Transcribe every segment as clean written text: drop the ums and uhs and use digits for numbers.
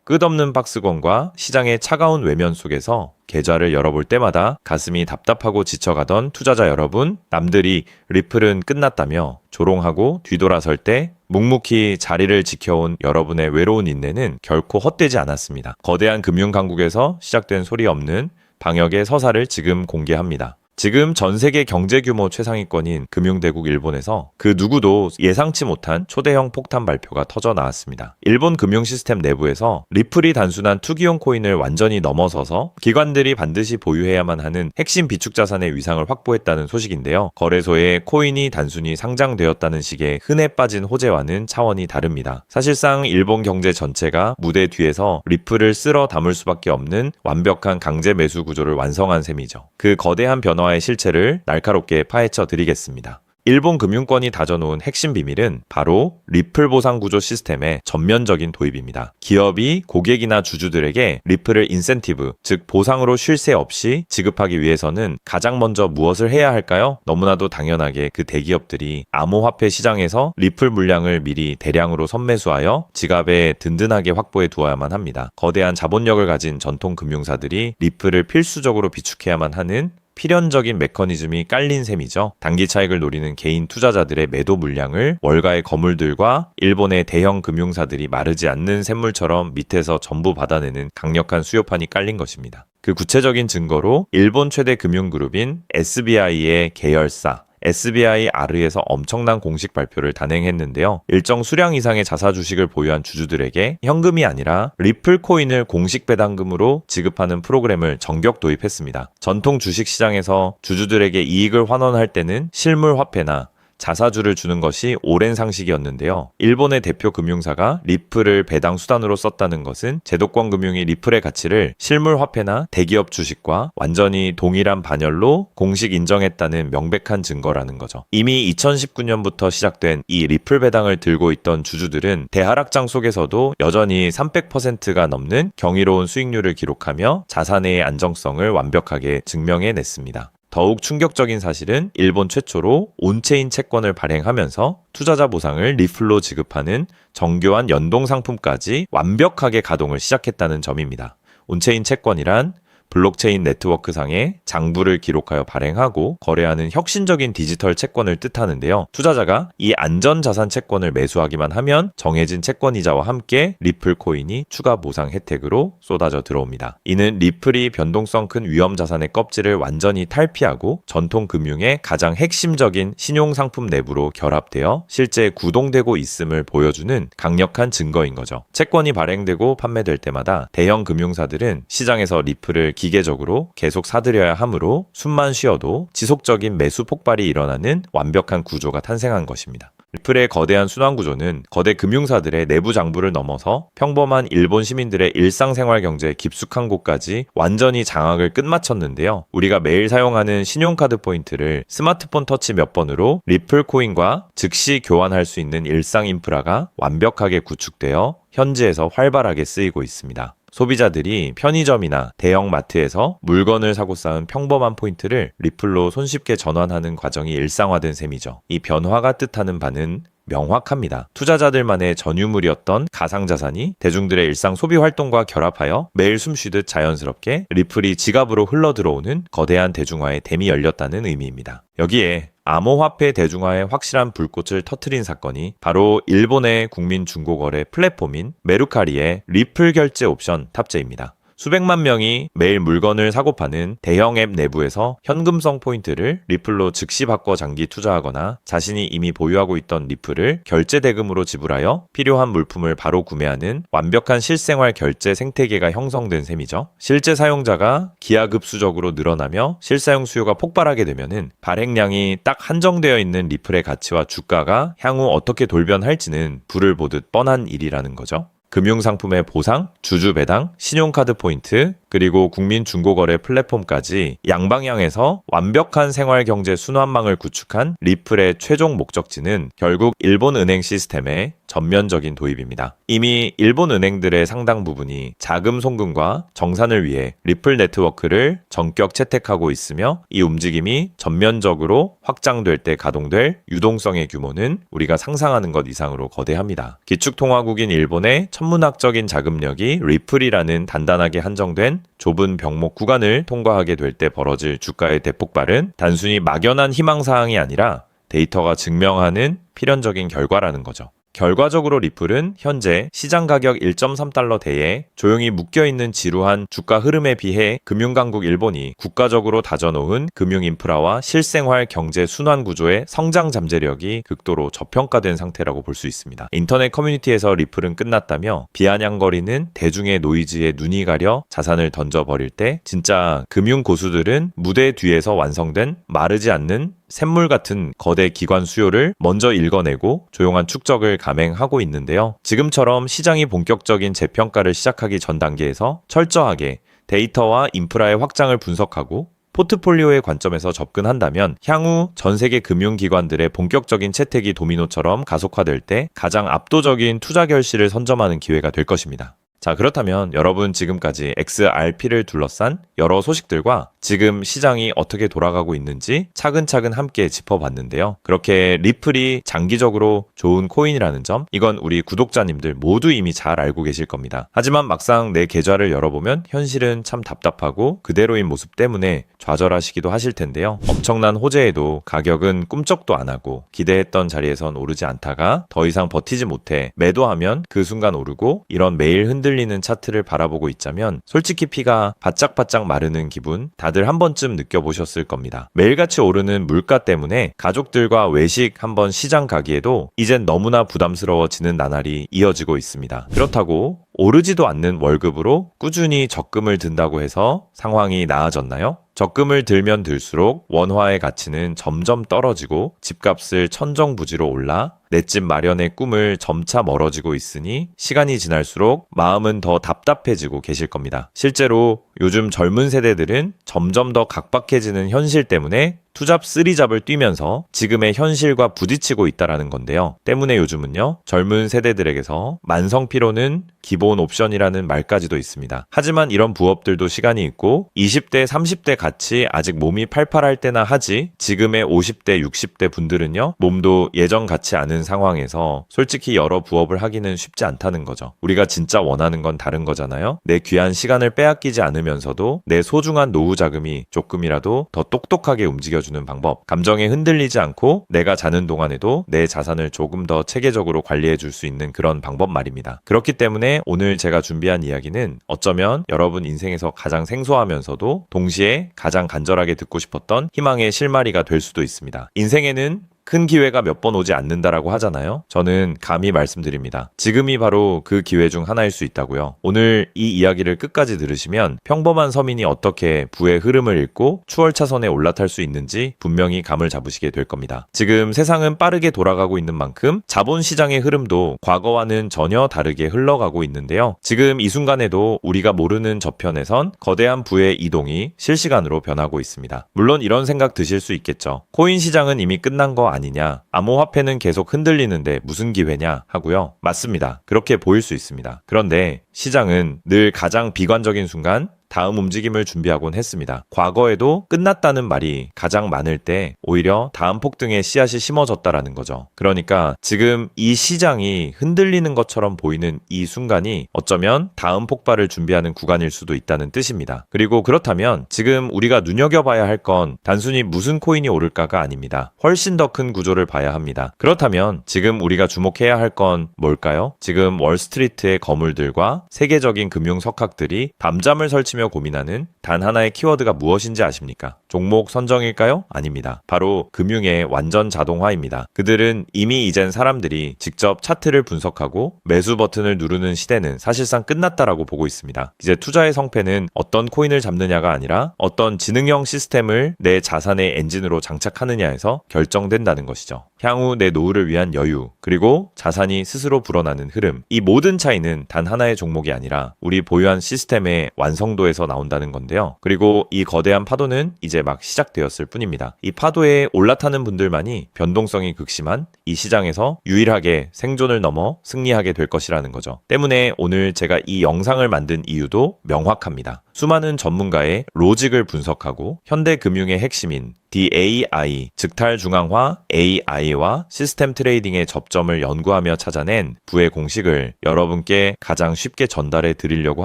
끝없는 박스권과 시장의 차가운 외면 속에서 계좌를 열어볼 때마다 가슴이 답답하고 지쳐가던 투자자 여러분, 남들이 리플은 끝났다며 조롱하고 뒤돌아설 때 묵묵히 자리를 지켜온 여러분의 외로운 인내는 결코 헛되지 않았습니다. 거대한 금융강국에서 시작된 소리 없는 방역의 서사를 지금 공개합니다. 지금 전 세계 경제 규모 최상위권인 금융대국 일본에서 그 누구도 예상치 못한 초대형 폭탄 발표가 터져 나왔습니다. 일본 금융 시스템 내부에서 리플이 단순한 투기용 코인을 완전히 넘어서서 기관들이 반드시 보유해야만 하는 핵심 비축 자산의 위상을 확보했다는 소식인데요. 거래소에 코인이 단순히 상장되었다는 식의 흔해 빠진 호재와는 차원이 다릅니다. 사실상 일본 경제 전체가 무대 뒤에서 리플을 쓸어 담을 수밖에 없는 완벽한 강제 매수 구조를 완성한 셈이죠. 그 거대한 변화의 실체를 날카롭게 파헤쳐 드리겠습니다. 일본 금융권이 다져놓은 핵심 비밀은 바로 리플 보상 구조 시스템의 전면적인 도입입니다. 기업이 고객이나 주주들에게 리플을 인센티브, 즉 보상으로 쉴 새 없이 지급하기 위해서는 가장 먼저 무엇을 해야 할까요? 너무나도 당연하게 그 대기업들이 암호화폐 시장에서 리플 물량을 미리 대량으로 선매수하여 지갑에 든든하게 확보해 두어야만 합니다. 거대한 자본력을 가진 전통 금융사들이 리플을 필수적으로 비축해야만 하는 필연적인 메커니즘이 깔린 셈이죠. 단기 차익을 노리는 개인 투자자들의 매도 물량을 월가의 거물들과 일본의 대형 금융사들이 마르지 않는 샘물처럼 밑에서 전부 받아내는 강력한 수요판이 깔린 것입니다. 그 구체적인 증거로 일본 최대 금융그룹인 SBI의 계열사 SBIR에서 엄청난 공식 발표를 단행했는데요. 일정 수량 이상의 자사 주식을 보유한 주주들에게 현금이 아니라 리플 코인을 공식 배당금으로 지급하는 프로그램을 전격 도입했습니다. 전통 주식 시장에서 주주들에게 이익을 환원할 때는 실물 화폐나 자사주를 주는 것이 오랜 상식이었는데요. 일본의 대표 금융사가 리플을 배당 수단으로 썼다는 것은 제도권 금융이 리플의 가치를 실물 화폐나 대기업 주식과 완전히 동일한 반열로 공식 인정했다는 명백한 증거라는 거죠. 이미 2019년부터 시작된 이 리플 배당을 들고 있던 주주들은 대하락장 속에서도 여전히 300%가 넘는 경이로운 수익률을 기록하며 자산의 안정성을 완벽하게 증명해냈습니다. 더욱 충격적인 사실은 일본 최초로 온체인 채권을 발행하면서 투자자 보상을 리플로 지급하는 정교한 연동 상품까지 완벽하게 가동을 시작했다는 점입니다. 온체인 채권이란 블록체인 네트워크상에 장부를 기록하여 발행하고 거래하는 혁신적인 디지털 채권을 뜻하는데요. 투자자가 이 안전자산 채권을 매수하기만 하면 정해진 채권이자와 함께 리플 코인이 추가 보상 혜택으로 쏟아져 들어옵니다. 이는 리플이 변동성 큰 위험 자산의 껍질을 완전히 탈피하고 전통 금융의 가장 핵심적인 신용상품 내부로 결합되어 실제 구동되고 있음을 보여주는 강력한 증거인 거죠. 채권이 발행되고 판매될 때마다 대형 금융사들은 시장에서 리플을 기계적으로 계속 사들여야 하므로 숨만 쉬어도 지속적인 매수 폭발이 일어나는 완벽한 구조가 탄생한 것입니다. 리플의 거대한 순환 구조는 거대 금융사들의 내부 장부를 넘어서 평범한 일본 시민들의 일상생활 경제에 깊숙한 곳까지 완전히 장악을 끝마쳤는데요. 우리가 매일 사용하는 신용카드 포인트를 스마트폰 터치 몇 번으로 리플 코인과 즉시 교환할 수 있는 일상 인프라가 완벽하게 구축되어 현지에서 활발하게 쓰이고 있습니다. 소비자들이 편의점이나 대형 마트에서 물건을 사고 쌓은 평범한 포인트를 리플로 손쉽게 전환하는 과정이 일상화된 셈이죠. 이 변화가 뜻하는 바는 명확합니다. 투자자들만의 전유물이었던 가상자산이 대중들의 일상 소비 활동과 결합하여 매일 숨쉬듯 자연스럽게 리플이 지갑으로 흘러들어오는 거대한 대중화의 댐이 열렸다는 의미입니다. 여기에 암호화폐 대중화의 확실한 불꽃을 터트린 사건이 바로 일본의 국민 중고거래 플랫폼인 메루카리의 리플 결제 옵션 탑재입니다. 수백만 명이 매일 물건을 사고 파는 대형 앱 내부에서 현금성 포인트를 리플로 즉시 바꿔 장기 투자하거나 자신이 이미 보유하고 있던 리플을 결제 대금으로 지불하여 필요한 물품을 바로 구매하는 완벽한 실생활 결제 생태계가 형성된 셈이죠. 실제 사용자가 기하급수적으로 늘어나며 실사용 수요가 폭발하게 되면은 발행량이 딱 한정되어 있는 리플의 가치와 주가가 향후 어떻게 돌변할지는 불을 보듯 뻔한 일이라는 거죠. 금융상품의 보상, 주주 배당, 신용카드 포인트, 그리고 국민중고거래 플랫폼까지 양방향에서 완벽한 생활경제 순환망을 구축한 리플의 최종 목적지는 결국 일본 은행 시스템의 전면적인 도입입니다. 이미 일본 은행들의 상당 부분이 자금 송금과 정산을 위해 리플 네트워크를 전격 채택하고 있으며 이 움직임이 전면적으로 확장될 때 가동될 유동성의 규모는 우리가 상상하는 것 이상으로 거대합니다. 기축통화국인 일본의 천문학적인 자금력이 리플이라는 단단하게 한정된 좁은 병목 구간을 통과하게 될 때 벌어질 주가의 대폭발은 단순히 막연한 희망사항이 아니라 데이터가 증명하는 필연적인 결과라는 거죠. 결과적으로 리플은 현재 시장 가격 1.3달러대에 조용히 묶여있는 지루한 주가 흐름에 비해 금융강국 일본이 국가적으로 다져놓은 금융인프라와 실생활 경제 순환 구조의 성장 잠재력이 극도로 저평가된 상태라고 볼 수 있습니다. 인터넷 커뮤니티에서 리플은 끝났다며 비아냥거리는 대중의 노이즈에 눈이 가려 자산을 던져버릴 때 진짜 금융 고수들은 무대 뒤에서 완성된 마르지 않는 샘물 같은 거대 기관 수요를 먼저 읽어내고 조용한 축적을 감행하고 있는데요. 지금처럼 시장이 본격적인 재평가를 시작하기 전 단계에서 철저하게 데이터와 인프라의 확장을 분석하고 포트폴리오의 관점에서 접근한다면 향후 전 세계 금융기관들의 본격적인 채택이 도미노처럼 가속화될 때 가장 압도적인 투자 결실을 선점하는 기회가 될 것입니다. 자, 그렇다면 여러분 지금까지 XRP를 둘러싼 여러 소식들과 지금 시장이 어떻게 돌아가고 있는지 차근차근 함께 짚어봤는데요. 그렇게 리플이 장기적으로 좋은 코인이라는 점, 이건 우리 구독자님들 모두 이미 잘 알고 계실 겁니다. 하지만 막상 내 계좌를 열어보면 현실은 참 답답하고 그대로인 모습 때문에 좌절하시기도 하실 텐데요. 엄청난 호재에도 가격은 꿈쩍도 안 하고 기대했던 자리에선 오르지 않다가 더 이상 버티지 못해 매도하면 그 순간 오르고, 이런 매일 흔들리는 차트를 바라보고 있자면 솔직히 피가 바짝바짝 마르는 기분 다들 한 번쯤 느껴보셨을 겁니다. 매일같이 오르는 물가 때문에 가족들과 외식 한번 시장 가기에도 이젠 너무나 부담스러워지는 나날이 이어지고 있습니다. 그렇다고 오르지도 않는 월급으로 꾸준히 적금을 든다고 해서 상황이 나아졌나요? 적금을 들면 들수록 원화의 가치는 점점 떨어지고 집값을 천정부지로 올라 내 집 마련의 꿈을 점차 멀어지고 있으니 시간이 지날수록 마음은 더 답답해지고 계실 겁니다. 실제로 요즘 젊은 세대들은 점점 더 각박해지는 현실 때문에 투잡 쓰리잡을 뛰면서 지금의 현실과 부딪히고 있다라는 건데요. 때문에 요즘은요, 젊은 세대들에게서 만성 피로는 기본 옵션이라는 말까지도 있습니다. 하지만 이런 부업들도 시간이 있고 20대, 30대 같이 아직 몸이 팔팔할 때나 하지, 지금의 50대, 60대 분들은요, 몸도 예전 같지 않은 상황에서 솔직히 여러 부업을 하기는 쉽지 않다는 거죠. 우리가 진짜 원하는 건 다른 거잖아요. 내 귀한 시간을 빼앗기지 않으면서도 내 소중한 노후 자금이 조금이라도 더 똑똑하게 움직여주는 방법, 감정에 흔들리지 않고 내가 자는 동안에도 내 자산을 조금 더 체계적으로 관리해 줄 수 있는 그런 방법 말입니다. 그렇기 때문에 오늘 제가 준비한 이야기는 어쩌면 여러분 인생에서 가장 생소하면서도 동시에 가장 간절하게 듣고 싶었던 희망의 실마리가 될 수도 있습니다. 인생에는 큰 기회가 몇 번 오지 않는다라고 하잖아요. 저는 감히 말씀드립니다. 지금이 바로 그 기회 중 하나일 수 있다고요. 오늘 이 이야기를 끝까지 들으시면 평범한 서민이 어떻게 부의 흐름을 읽고 추월차선에 올라탈 수 있는지 분명히 감을 잡으시게 될 겁니다. 지금 세상은 빠르게 돌아가고 있는 만큼 자본시장의 흐름도 과거와는 전혀 다르게 흘러가고 있는데요. 지금 이 순간에도 우리가 모르는 저편에선 거대한 부의 이동이 실시간으로 변하고 있습니다. 물론 이런 생각 드실 수 있겠죠. 코인 시장은 이미 끝난 거 아니냐, 암호화폐는 계속 흔들리는데 무슨 기회냐 하고요. 맞습니다. 그렇게 보일 수 있습니다. 그런데 시장은 늘 가장 비관적인 순간 다음 움직임을 준비하곤 했습니다. 과거에도 끝났다는 말이 가장 많을 때 오히려 다음 폭등의 씨앗이 심어졌다라는 거죠. 그러니까 지금 이 시장이 흔들리는 것처럼 보이는 이 순간이 어쩌면 다음 폭발을 준비하는 구간일 수도 있다는 뜻입니다. 그리고 그렇다면 지금 우리가 눈여겨봐야 할 건 단순히 무슨 코인이 오를까가 아닙니다. 훨씬 더 큰 구조를 봐야 합니다. 그렇다면 지금 우리가 주목해야 할 건 뭘까요? 지금 월스트리트의 거물들과 세계적인 금융 석학들이 밤잠을 설치며 고민하는 단 하나의 키워드가 무엇인지 아십니까? 종목 선정일까요? 아닙니다. 바로 금융의 완전 자동화입니다. 그들은 이미 이젠 사람들이 직접 차트를 분석하고 매수 버튼을 누르는 시대는 사실상 끝났다라고 보고 있습니다. 이제 투자의 성패는 어떤 코인을 잡느냐가 아니라 어떤 지능형 시스템을 내 자산의 엔진으로 장착하느냐에서 결정된다는 것이죠. 향후 내 노후를 위한 여유, 그리고 자산이 스스로 불어나는 흐름. 이 모든 차이는 단 하나의 종목이 아니라 우리 보유한 시스템의 완성도에서 나온다는 건데요. 그리고 이 거대한 파도는 이제 막 시작되었을 뿐입니다. 이 파도에 올라타는 분들만이 변동성이 극심한 이 시장에서 유일하게 생존을 넘어 승리하게 될 것이라는 거죠. 때문에 오늘 제가 이 영상을 만든 이유도 명확합니다. 수많은 전문가의 로직을 분석하고 현대 금융의 핵심인 DAI, 즉탈중앙화 AI와 시스템 트레이딩의 접점을 연구하며 찾아낸 부의 공식을 여러분께 가장 쉽게 전달해 드리려고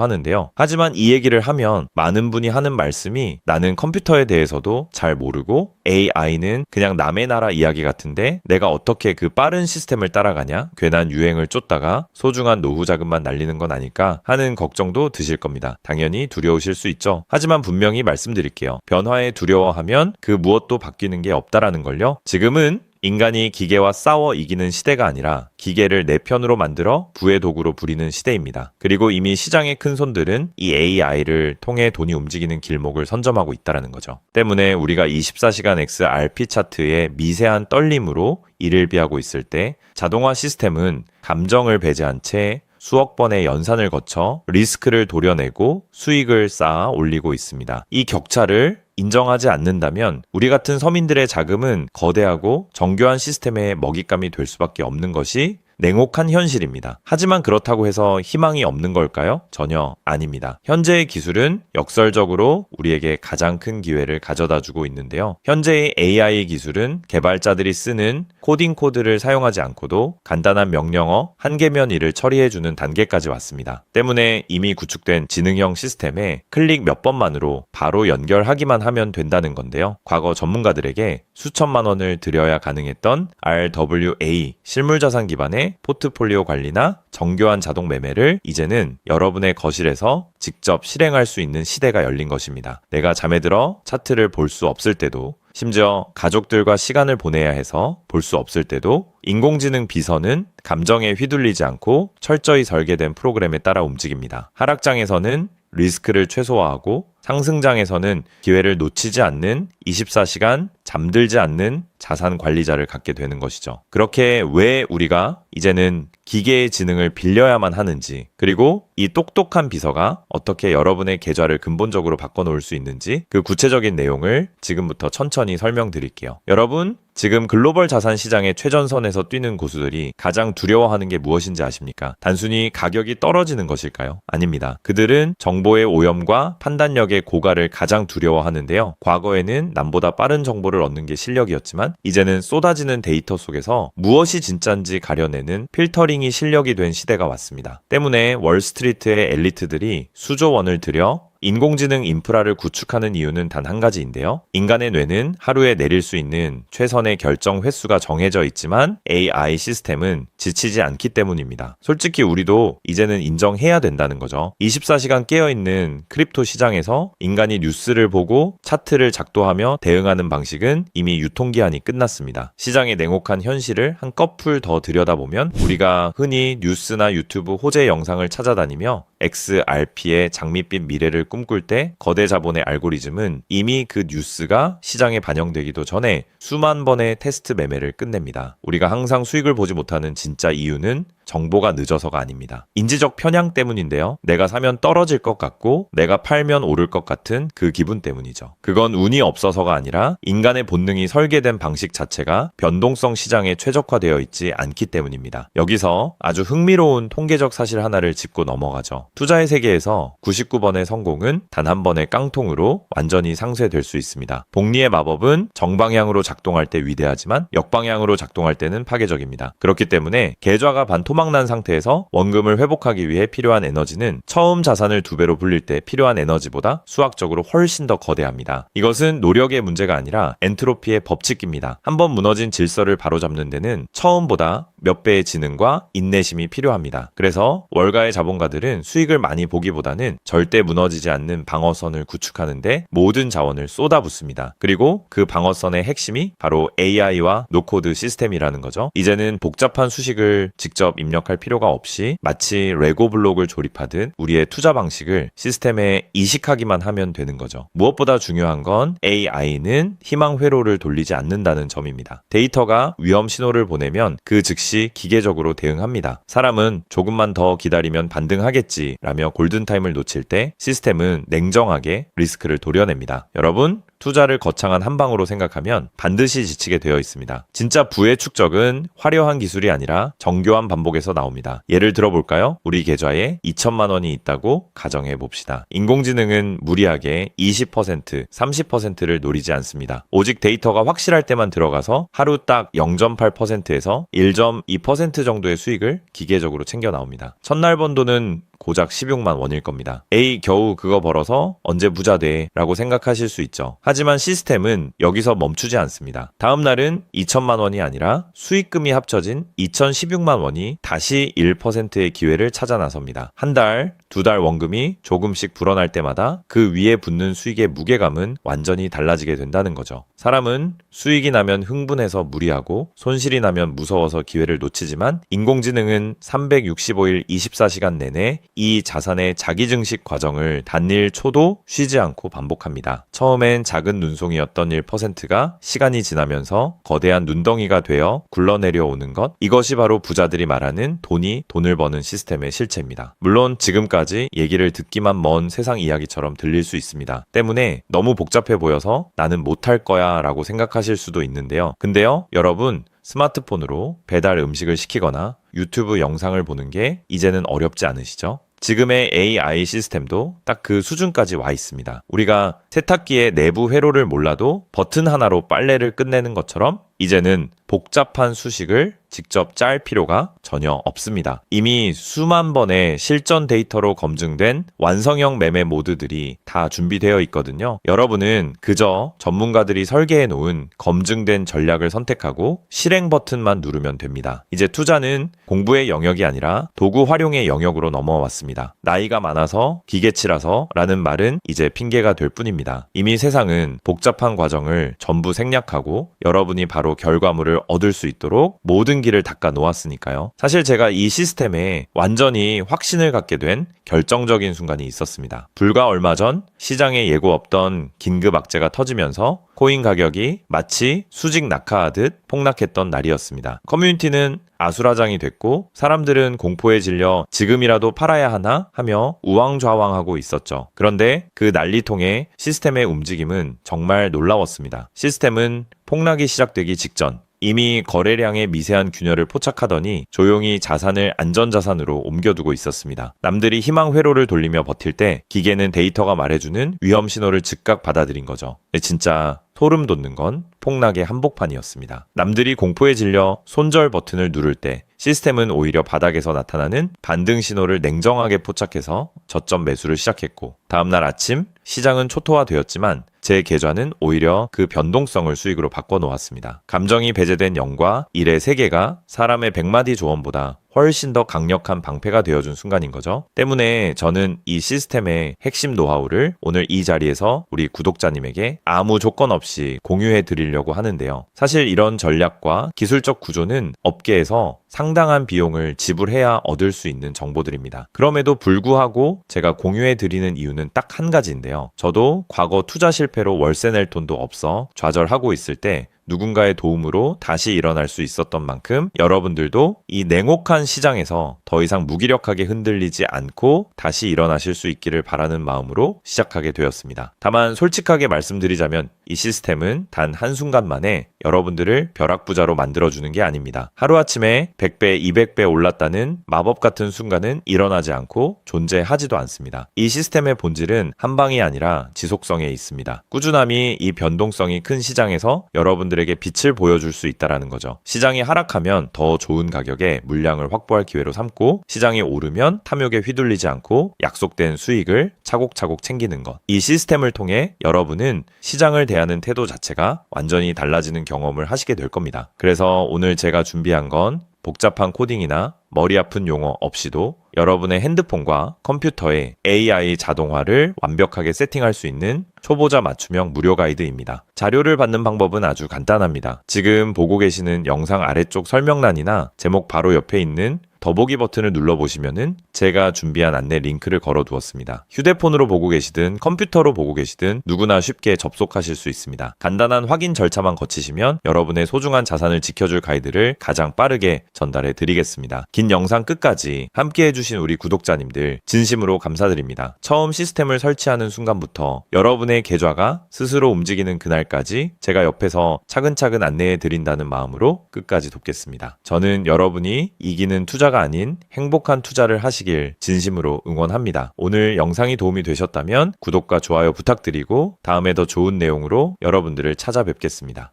하는데요. 하지만 이 얘기를 하면 많은 분이 하는 말씀이 나는 컴퓨터에 대해서도 잘 모르고 AI는 그냥 남의 나라 이야기 같은데 내가 어떻게 그 빠른 시스템을 따라가냐? 괜한 유행을 쫓다가 소중한 노후 자금만 날리는 건 아닐까 하는 걱정도 드실 겁니다. 당연히 두려우실 수 있죠. 하지만 분명히 말씀드릴게요. 변화에 두려워하면 그 무엇도 바뀌는 게 없다라는 걸요. 지금은 인간이 기계와 싸워 이기는 시대가 아니라 기계를 내 편으로 만들어 부의 도구로 부리는 시대입니다. 그리고 이미 시장의 큰 손들은 이 AI를 통해 돈이 움직이는 길목을 선점하고 있다는 거죠. 때문에 우리가 24시간 XRP 차트의 미세한 떨림으로 이를 비하고 있을 때 자동화 시스템은 감정을 배제한 채 수억 번의 연산을 거쳐 리스크를 도려내고 수익을 쌓아 올리고 있습니다. 이 격차를 인정하지 않는다면 우리 같은 서민들의 자금은 거대하고 정교한 시스템의 먹잇감이 될 수밖에 없는 것이 냉혹한 현실입니다. 하지만 그렇다고 해서 희망이 없는 걸까요? 전혀 아닙니다. 현재의 기술은 역설적으로 우리에게 가장 큰 기회를 가져다주고 있는데요. 현재의 AI 기술은 개발자들이 쓰는 코딩 코드를 사용하지 않고도 간단한 명령어 한 개면 일을 처리해주는 단계까지 왔습니다. 때문에 이미 구축된 지능형 시스템에 클릭 몇 번만으로 바로 연결하기만 하면 된다는 건데요. 과거 전문가들에게 수천만 원을 들여야 가능했던 RWA 실물자산 기반의 포트폴리오 관리나 정교한 자동 매매를 이제는 여러분의 거실에서 직접 실행할 수 있는 시대가 열린 것입니다. 내가 잠에 들어 차트를 볼 수 없을 때도, 심지어 가족들과 시간을 보내야 해서 볼 수 없을 때도 인공지능 비서는 감정에 휘둘리지 않고 철저히 설계된 프로그램에 따라 움직입니다. 하락장에서는 리스크를 최소화하고 상승장에서는 기회를 놓치지 않는 24시간 잠들지 않는 자산 관리자를 갖게 되는 것이죠. 그렇게 왜 우리가 이제는 기계의 지능을 빌려야만 하는지, 그리고 이 똑똑한 비서가 어떻게 여러분의 계좌를 근본적으로 바꿔놓을 수 있는지 그 구체적인 내용을 지금부터 천천히 설명드릴게요. 여러분, 지금 글로벌 자산 시장의 최전선에서 뛰는 고수들이 가장 두려워하는 게 무엇인지 아십니까? 단순히 가격이 떨어지는 것일까요? 아닙니다. 그들은 정보의 오염과 판단력의 고갈을 가장 두려워하는데요. 과거에는 남보다 빠른 정보를 얻는 게 실력이었지만 이제는 쏟아지는 데이터 속에서 무엇이 진짜인지 가려내는 필터링이 실력이 된 시대가 왔습니다. 때문에 월스트리트의 엘리트들이 수조 원을 들여 인공지능 인프라를 구축하는 이유는 단 한 가지인데요. 인간의 뇌는 하루에 내릴 수 있는 최선의 결정 횟수가 정해져 있지만 AI 시스템은 지치지 않기 때문입니다. 솔직히 우리도 이제는 인정해야 된다는 거죠. 24시간 깨어있는 크립토 시장에서 인간이 뉴스를 보고 차트를 작도하며 대응하는 방식은 이미 유통기한이 끝났습니다. 시장의 냉혹한 현실을 한꺼풀 더 들여다보면 우리가 흔히 뉴스나 유튜브 호재 영상을 찾아다니며 XRP의 장밋빛 미래를 꿈꿀 때 거대 자본의 알고리즘은 이미 그 뉴스가 시장에 반영되기도 전에 수만 번의 테스트 매매를 끝냅니다. 우리가 항상 수익을 보지 못하는 진짜 이유는 정보가 늦어서가 아닙니다. 인지적 편향 때문인데요. 내가 사면 떨어질 것 같고 내가 팔면 오를 것 같은 그 기분 때문이죠. 그건 운이 없어서가 아니라 인간의 본능이 설계된 방식 자체가 변동성 시장에 최적화되어 있지 않기 때문입니다. 여기서 아주 흥미로운 통계적 사실 하나를 짚고 넘어가죠. 투자의 세계에서 99번의 성공은 단 한 번의 깡통으로 완전히 상쇄될 수 있습니다. 복리의 마법은 정방향으로 작동할 때 위대하지만 역방향으로 작동할 때는 파괴적입니다. 그렇기 때문에 계좌가 반토막난 상태에서 원금을 회복하기 위해 필요한 에너지는 처음 자산을 2배로 불릴 때 필요한 에너지보다 수학적으로 훨씬 더 거대합니다. 이것은 노력의 문제가 아니라 엔트로피의 법칙입니다. 한번 무너진 질서를 바로잡는 데는 처음보다 몇 배의 지능과 인내심이 필요합니다. 그래서 월가의 자본가들은 수익을 많이 보기보다는 절대 무너지지 않는 방어선을 구축하는데 모든 자원을 쏟아붓습니다. 그리고 그 방어선의 핵심이 바로 AI와 노코드 시스템이라는 거죠. 이제는 복잡한 수식을 직접 입력할 필요가 없이 마치 레고 블록을 조립하듯 우리의 투자 방식을 시스템에 이식하기만 하면 되는 거죠. 무엇보다 중요한 건 AI는 희망 회로를 돌리지 않는다는 점입니다. 데이터가 위험 신호를 보내면 그 즉시 기계적으로 대응합니다. 사람은 조금만 더 기다리면 반등하겠지 라며 골든타임을 놓칠 때 시스템은 냉정하게 리스크를 도려냅니다. 여러분, 투자를 거창한 한 방으로 생각하면 반드시 지치게 되어 있습니다. 진짜 부의 축적은 화려한 기술이 아니라 정교한 반복에서 나옵니다. 예를 들어볼까요? 우리 계좌에 2천만 원이 있다고 가정해 봅시다. 인공지능은 무리하게 20%, 30%를 노리지 않습니다. 오직 데이터가 확실할 때만 들어가서 하루 딱 0.8%에서 1.2% 정도의 수익을 기계적으로 챙겨 나옵니다. 첫날 번 돈은 고작 16만 원일 겁니다. 에이, 겨우 그거 벌어서 언제 부자 돼? 라고 생각하실 수 있죠. 하지만 시스템은 여기서 멈추지 않습니다. 다음 날은 2천만 원이 아니라 수익금이 합쳐진 2,016만 원이 다시 1%의 기회를 찾아 나섭니다. 한 달, 두 달 원금이 조금씩 불어날 때마다 그 위에 붙는 수익의 무게감은 완전히 달라지게 된다는 거죠. 사람은 수익이 나면 흥분해서 무리하고 손실이 나면 무서워서 기회를 놓치지만 인공지능은 365일 24시간 내내 이 자산의 자기 증식 과정을 단일 초도 쉬지 않고 반복합니다. 처음엔 작은 눈송이였던 1%가 시간이 지나면서 거대한 눈덩이가 되어 굴러내려오는 것, 이것이 바로 부자들이 말하는 돈이 돈을 버는 시스템의 실체입니다. 물론 지금까지 얘기를 듣기만 먼 세상 이야기처럼 들릴 수 있습니다. 때문에 너무 복잡해 보여서 나는 못할 거야 라고 생각하실 수도 있는데요. 근데요, 여러분, 스마트폰으로 배달 음식을 시키거나 유튜브 영상을 보는 게 이제는 어렵지 않으시죠? 지금의 AI 시스템도 딱 그 수준까지 와 있습니다. 우리가 세탁기의 내부 회로를 몰라도 버튼 하나로 빨래를 끝내는 것처럼 이제는 복잡한 수식을 직접 짤 필요가 전혀 없습니다. 이미 수만 번의 실전 데이터로 검증된 완성형 매매 모드들이 다 준비되어 있거든요. 여러분은 그저 전문가들이 설계해 놓은 검증된 전략을 선택하고 실행 버튼만 누르면 됩니다. 이제 투자는 공부의 영역이 아니라 도구 활용의 영역으로 넘어왔습니다. 나이가 많아서 기계치라서 라는 말은 이제 핑계가 될 뿐입니다. 이미 세상은 복잡한 과정을 전부 생략하고 여러분이 바로 결과물을 얻을 수 있도록 모든 길을 닦아 놓았으니까요. 사실 제가 이 시스템에 완전히 확신을 갖게 된 결정적인 순간이 있었습니다. 불과 얼마 전 시장에 예고 없던 긴급 악재가 터지면서 코인 가격이 마치 수직 낙하하듯 폭락했던 날이었습니다. 커뮤니티는 아수라장이 됐고 사람들은 공포에 질려 지금이라도 팔아야 하나 하며 우왕좌왕하고 있었죠. 그런데 그 난리통에 시스템의 움직임은 정말 놀라웠습니다. 시스템은 폭락이 시작되기 직전 이미 거래량의 미세한 균열을 포착하더니 조용히 자산을 안전자산으로 옮겨두고 있었습니다. 남들이 희망 회로를 돌리며 버틸 때 기계는 데이터가 말해주는 위험 신호를 즉각 받아들인 거죠. 진짜 소름 돋는 건 폭락의 한복판이었습니다. 남들이 공포에 질려 손절 버튼을 누를 때 시스템은 오히려 바닥에서 나타나는 반등 신호를 냉정하게 포착해서 저점 매수를 시작했고 다음날 아침 시장은 초토화되었지만 제 계좌는 오히려 그 변동성을 수익으로 바꿔놓았습니다. 감정이 배제된 0과 1의 세계가 사람의 100마디 조언보다 훨씬 더 강력한 방패가 되어준 순간인 거죠. 때문에 저는 이 시스템의 핵심 노하우를 오늘 이 자리에서 우리 구독자님에게 아무 조건 없이 공유해 드리려고 하는데요. 사실 이런 전략과 기술적 구조는 업계에서 상당한 비용을 지불해야 얻을 수 있는 정보들입니다. 그럼에도 불구하고 제가 공유해 드리는 이유는 딱 한 가지인데요. 저도 과거 투자 실패로 월세 낼 돈도 없어 좌절하고 있을 때 누군가의 도움으로 다시 일어날 수 있었던 만큼 여러분들도 이 냉혹한 시장에서 더 이상 무기력하게 흔들리지 않고 다시 일어나실 수 있기를 바라는 마음으로 시작하게 되었습니다. 다만 솔직하게 말씀드리자면 이 시스템은 단 한순간 만에 여러분들을 벼락부자로 만들어주는 게 아닙니다. 하루아침에 100배, 200배 올랐다는 마법 같은 순간은 일어나지 않고 존재하지도 않습니다. 이 시스템의 본질은 한 방이 아니라 지속성에 있습니다. 꾸준함이 이 변동성이 큰 시장에서 여러분들에게 빛을 보여줄 수 있다는 거죠. 시장이 하락하면 더 좋은 가격에 물량을 확보할 기회로 삼고 시장이 오르면 탐욕에 휘둘리지 않고 약속된 수익을 차곡차곡 챙기는 것. 이 시스템을 통해 여러분은 시장을 대하는 태도 자체가 완전히 달라지는 경험을 하시게 될 겁니다. 그래서 오늘 제가 준비한 건 복잡한 코딩이나 머리 아픈 용어 없이도 여러분의 핸드폰과 컴퓨터에 AI 자동화를 완벽하게 세팅할 수 있는 초보자 맞춤형 무료 가이드입니다. 자료를 받는 방법은 아주 간단합니다. 지금 보고 계시는 영상 아래쪽 설명란이나 제목 바로 옆에 있는 더보기 버튼을 눌러보시면은 제가 준비한 안내 링크를 걸어 두었습니다. 휴대폰으로 보고 계시든 컴퓨터로 보고 계시든 누구나 쉽게 접속하실 수 있습니다. 간단한 확인 절차만 거치시면 여러분의 소중한 자산을 지켜줄 가이드를 가장 빠르게 전달해 드리겠습니다. 긴 영상 끝까지 함께 해주신 우리 구독자님들 진심으로 감사드립니다. 처음 시스템을 설치하는 순간부터 여러분의 계좌가 스스로 움직이는 그날까지 제가 옆에서 차근차근 안내해 드린다는 마음으로 끝까지 돕겠습니다. 저는 여러분이 이기는 투자가 아닌 행복한 투자를 하시길 진심으로 응원합니다. 오늘 영상이 도움이 되셨다면 구독과 좋아요 부탁드리고 다음에 더 좋은 내용으로 여러분들을 찾아뵙겠습니다.